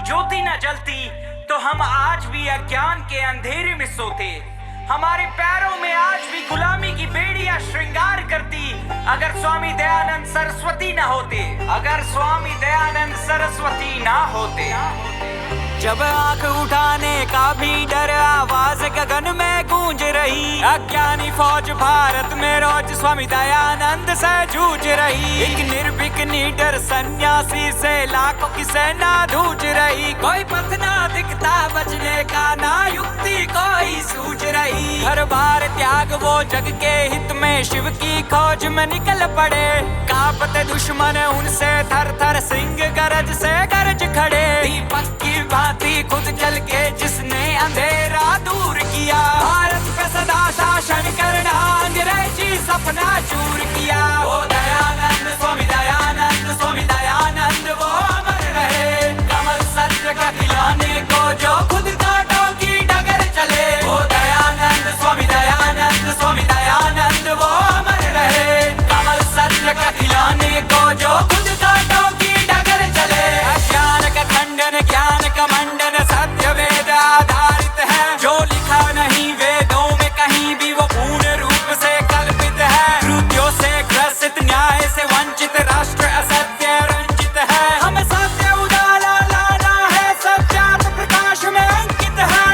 ज्योति न जलती तो हम आज भी अज्ञान के अंधेरे में सोते। हमारे पैरों में आज भी गुलामी की बेड़ियां श्रृंगार करती अगर स्वामी दयानंद सरस्वती ना होते, अगर स्वामी दयानंद सरस्वती ना होते। जब आंख उठाने का भी डर, आवाज गगन में गूंज रही। अज्ञानी फौज भारत में रोज स्वामी दयानंद से जूझ रही। एक निर्भीक निडर सन्यासी से लाखों की सेना जूझ रही। कोई पथ ना दिखता बचने का, ना युक्ति कोई सूझ रही। घर बार त्याग वो जग के हित में शिव की खोज में निकल पड़े। कांपते दुश्मन उनसे थर थर, सिंह गरज से गरज खड़े। दीपक की भांति खुद जल के जिसने अंधेरा दूर किया। भारत पे सदा शासन करना अंग्रेजी सपना चूर किया। वो दयानंद स्वामी दयानंद, स्वामी दयानंद वो अमर रहे। कमल सत्य का खिलाने को जो खुद कांटों की डगर चले। वो दयानंद स्वामी दयानंद, स्वामी दयानंद वो अमर रहे। कमल सत्य का खिलाने को जो खुद कांटों की डगर चले। अज्ञान का खंडन, ज्ञान का मंडन, सत्य वेद आधारित है। जो लिखा नहीं वेदों में कहीं भी वो पूर्ण रूप से कल्पित है। कृत्यों से ग्रसित, न्याय से वंचित, राष्ट्र असत्य रंजित है। हमें सत्य उजाला लाना है, सत्यात प्रकाश में अंकित है।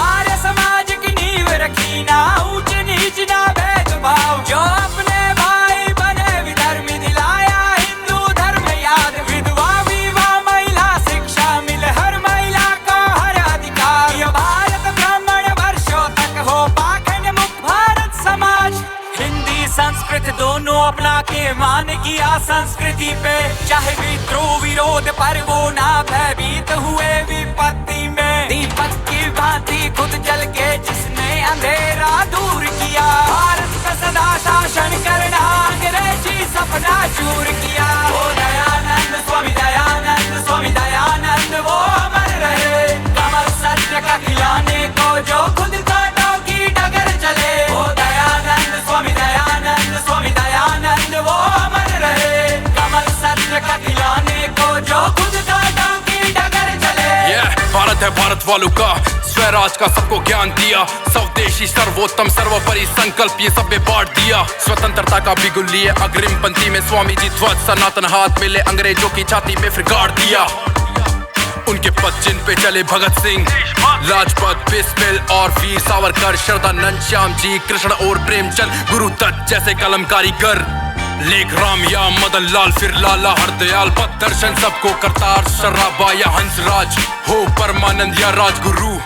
आर्य समाज की नींव रखी, ना ऊंच नीच ना भेदभाव। जो अपने भाई बने विधर्मी, दिलाया हिंदू धर्म याद। विधवा विवाह, महिला शिक्षा मिले हर महिला को हर अधिकार। ये भारत ब्राह्मण वर्षों तक हो पाखंड मुक्त भारत समाज। हिंदी संस्कृत दोनों अपना के मान किया संस्कृति पे। चाहे विद्रोह विरोध पर वो ना भयभीत हुए विपत्ति में। दीपक की भांति खुद जल के जिसने अंधेरा दूर किया। भारत पे सदा शासन करना अंग्रेजी सपना चूर किया। वो दयानंद स्वामी दयानंद, स्वामी दयानंद वो अमर रहे। कमल सत्य का खिलाने को जो खुद कांटों की डगर चले। वो दयानंद स्वामी दयानंद, स्वामी दयानंद वो अमर रहे। कमल सत्य का खिलाने को जो खुद कांटों की डगर चले। भारत है भारत वालों का, स्वराज का सबको ज्ञान दिया। स्वदेशी सर्वोत्तम सर्वोपरि संकल्प ये सब बांट दिया। स्वतंत्रता का बिगुल लिए अग्रिम पंक्ति में स्वामी जी ध्वज सनातन हाथ मिले, अंग्रेजों की छाती में फिर गाड़ दिया। उनके पद चिन्ह पे चले भगत सिंह, लाजपत, बिस्मिल और वीर सावरकर, श्रद्धानंद, श्याम जी कृष्ण और प्रेमचंद, गुरु दत्त जैसे कलम कारीगर। लेख राम या मदन लाल, फिर लाला हरदयाल, पद दर्शन सबको करतार, शराबा या हंसराज, हो परमानंद या राजगुरु,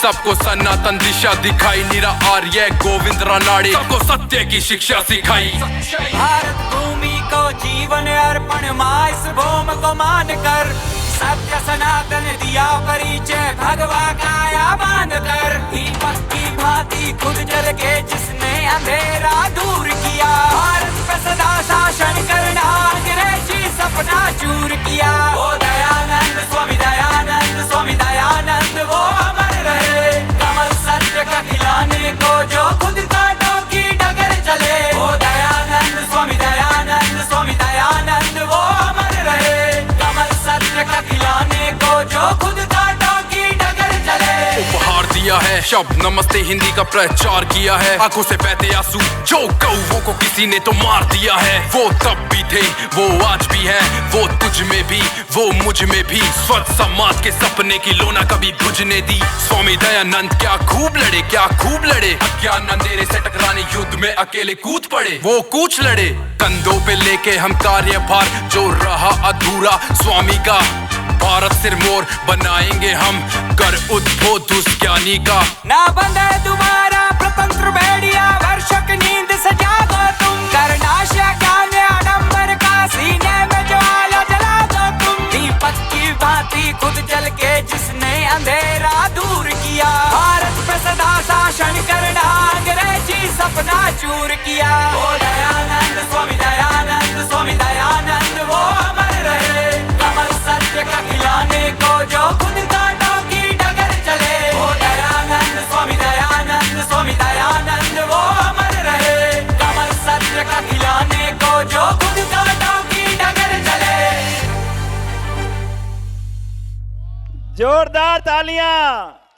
सबको सनातन दिशा दिखाई। नीरा आर्य, गोविंद रानाड़े, सबको सत्य की शिक्षा सिखाई। भारत भूमि को जीवन अर्पण, माँ इस भूमि को मान कर। सत्य सनातन दिया परिचय, भगवा काया बांध कर। दीपक की भांति खुद जल के जिसने अंधेरा दूर किया। भारत पे सदा शासन करना अंग्रेजी सपना चूर किया। वो दयानंद स्वामी दयानंद, स्वामी दयानंद वो अमर रहे। कमल सत्य का खिलाने को जो खुद कांटों की डगर चले। वो दयानंद स्वामी दयानंद, स्वामी दयानंद वो अमर रहे। कमल सत्य का खिलाने को जो खुद कांटों की डगर चले। उपहार दिया है शब्द नमस्ते हिंदी का प्रचार किया है। आंखों से बहते आंसू जो कौवों को किसी ने तो मार दिया है। वो तब भी थे, वो आज भी है, वो तुझ में भी, वो मुझ में भी। स्वच्छ समाज के सपने की लोना कभी बुझने दी। स्वामी दयानंद क्या खूब लड़े, क्या खूब लड़े। अज्ञान अंधेरे से टकराने युद्ध में अकेले कूद पड़े। वो कूच लड़े कंधों पे लेके हम कार्यभार, जो रहा अधूरा स्वामी का। भारत सिरमौर बनाएंगे हम, कर उद्भव उस ज्ञानी का। ना बंधे तुम्हारा प्रतंत्र भेड़िया, वर्षों की नींद से जागो तुम। करनाशा ज्ञान आडंबर का, सीने में ज्वाला जला दो तुम। दीपक की भांति खुद जल के जिसने अंधेरा दूर किया। भारत पे सदा शासन करना अंग्रेजी सपना चूर किया। वो दयानंद स्वामी दयानंद, स्वामी दयानंद वो अमर रहे। कमल सत्य का खिलाने को जो खुद कांटों की डगर चले। वो दयानंद स्वामी दयानंद, स्वामी दयानंद वो अमर रहे। कमल सत्य का खिलाने को जो खुद कांटों की डगर चले। जोरदार तालियां।